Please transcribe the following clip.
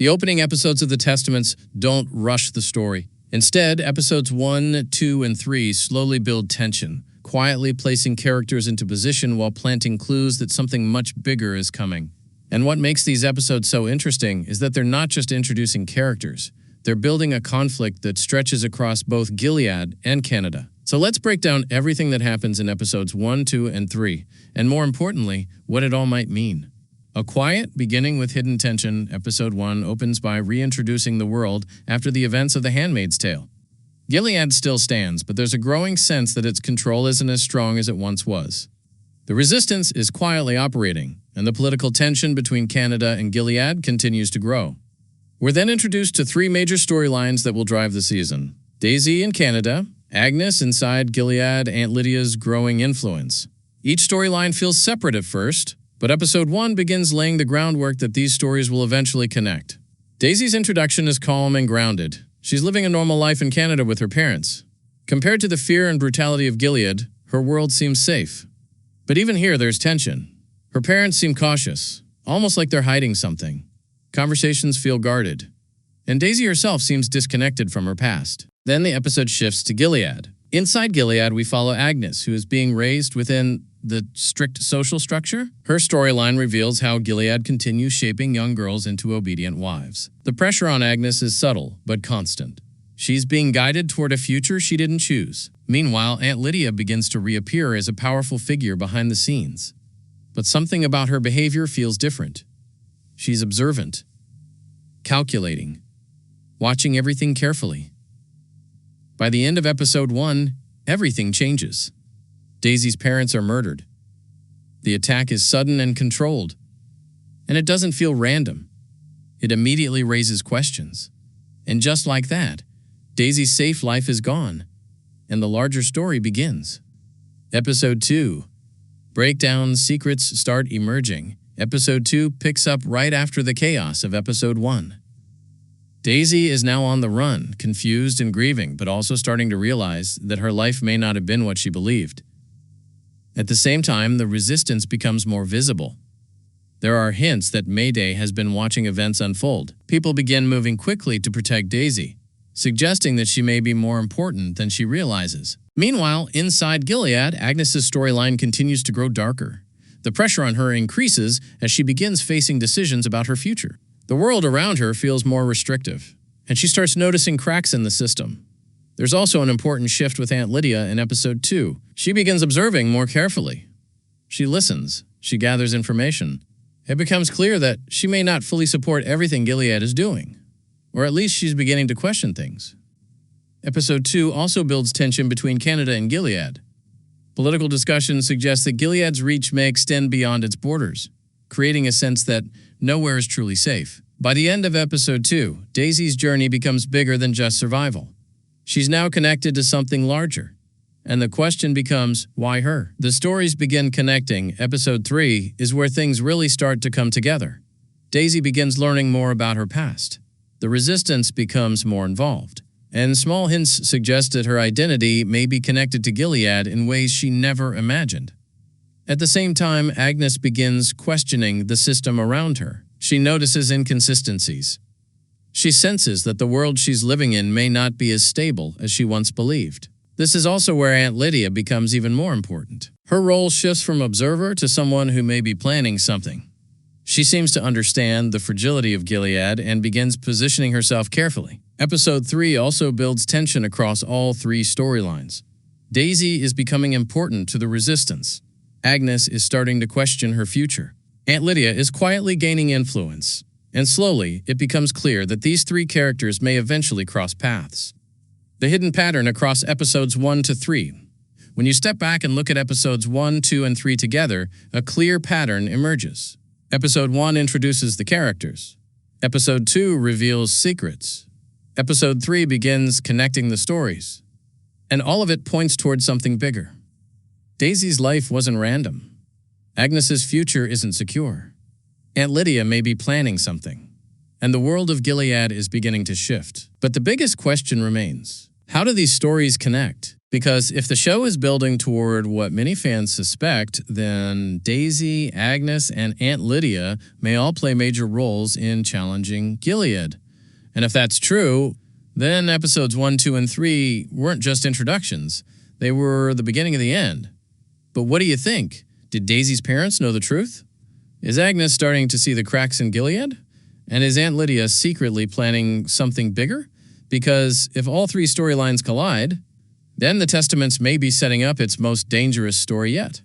The opening episodes of the Testaments don't rush the story. Instead, episodes 1, 2, and 3 slowly build tension, quietly placing characters into position while planting clues that something much bigger is coming. And what makes these episodes so interesting is that they're not just introducing characters. They're building a conflict that stretches across both Gilead and Canada. So let's break down everything that happens in episodes 1, 2, and 3, and more importantly, what it all might mean. A quiet beginning with hidden tension, episode 1 opens by reintroducing the world after the events of the Handmaid's Tale. Gilead still stands, but there's a growing sense that its control isn't as strong as it once was. The resistance is quietly operating, and the political tension between Canada and Gilead continues to grow. We're then introduced to 3 major storylines that will drive the season. Daisy in Canada, Agnes inside Gilead, Aunt Lydia's growing influence. Each storyline feels separate at first, but episode 1 begins laying the groundwork that these stories will eventually connect. Daisy's introduction is calm and grounded. She's living a normal life in Canada with her parents. Compared to the fear and brutality of Gilead, her world seems safe. But even here, there's tension. Her parents seem cautious, almost like they're hiding something. Conversations feel guarded. And Daisy herself seems disconnected from her past. Then the episode shifts to Gilead. Inside Gilead, we follow Agnes, who is being raised within the strict social structure. Her storyline reveals how Gilead continues shaping young girls into obedient wives. The pressure on Agnes is subtle, but constant. She's being guided toward a future she didn't choose. Meanwhile, Aunt Lydia begins to reappear as a powerful figure behind the scenes. But something about her behavior feels different. She's observant, calculating, watching everything carefully. By the end of episode 1, everything changes. Daisy's parents are murdered. The attack is sudden and controlled. And it doesn't feel random. It immediately raises questions. And just like that, Daisy's safe life is gone, and the larger story begins. Episode 2. Breakdown secrets start emerging. Episode 2 picks up right after the chaos of episode 1. Daisy is now on the run, confused and grieving, but also starting to realize that her life may not have been what she believed. At the same time, the resistance becomes more visible. There are hints that Mayday has been watching events unfold. People begin moving quickly to protect Daisy, suggesting that she may be more important than she realizes. Meanwhile, inside Gilead, Agnes's storyline continues to grow darker. The pressure on her increases as she begins facing decisions about her future. The world around her feels more restrictive, and she starts noticing cracks in the system. There's also an important shift with Aunt Lydia in episode 2. She begins observing more carefully. She listens. She gathers information. It becomes clear that she may not fully support everything Gilead is doing, or at least she's beginning to question things. Episode 2 also builds tension between Canada and Gilead. Political discussion suggests that Gilead's reach may extend beyond its borders, creating a sense that nowhere is truly safe. By the end of episode 2, Daisy's journey becomes bigger than just survival. She's now connected to something larger, and the question becomes, why her? The stories begin connecting. Episode 3 is where things really start to come together. Daisy begins learning more about her past. The resistance becomes more involved, and small hints suggest that her identity may be connected to Gilead in ways she never imagined. At the same time, Agnes begins questioning the system around her. She notices inconsistencies. She senses that the world she's living in may not be as stable as she once believed. This is also where Aunt Lydia becomes even more important. Her role shifts from observer to someone who may be planning something. She seems to understand the fragility of Gilead and begins positioning herself carefully. Episode 3 also builds tension across all 3 storylines. Daisy is becoming important to the resistance. Agnes is starting to question her future. Aunt Lydia is quietly gaining influence. And slowly, it becomes clear that these 3 characters may eventually cross paths. The hidden pattern across episodes 1 to 3. When you step back and look at episodes 1, 2, and 3 together, a clear pattern emerges. Episode 1 introduces the characters. Episode 2 reveals secrets. Episode 3 begins connecting the stories. And all of it points towards something bigger. Daisy's life wasn't random. Agnes's future isn't secure. Aunt Lydia may be planning something, and the world of Gilead is beginning to shift. But the biggest question remains: how do these stories connect? Because if the show is building toward what many fans suspect, then Daisy, Agnes, and Aunt Lydia may all play major roles in challenging Gilead. And if that's true, then episodes 1, 2, and 3 weren't just introductions. They were the beginning of the end. But what do you think? Did Daisy's parents know the truth? Is Agnes starting to see the cracks in Gilead? And is Aunt Lydia secretly planning something bigger? Because if all three storylines collide, then the Testaments may be setting up its most dangerous story yet.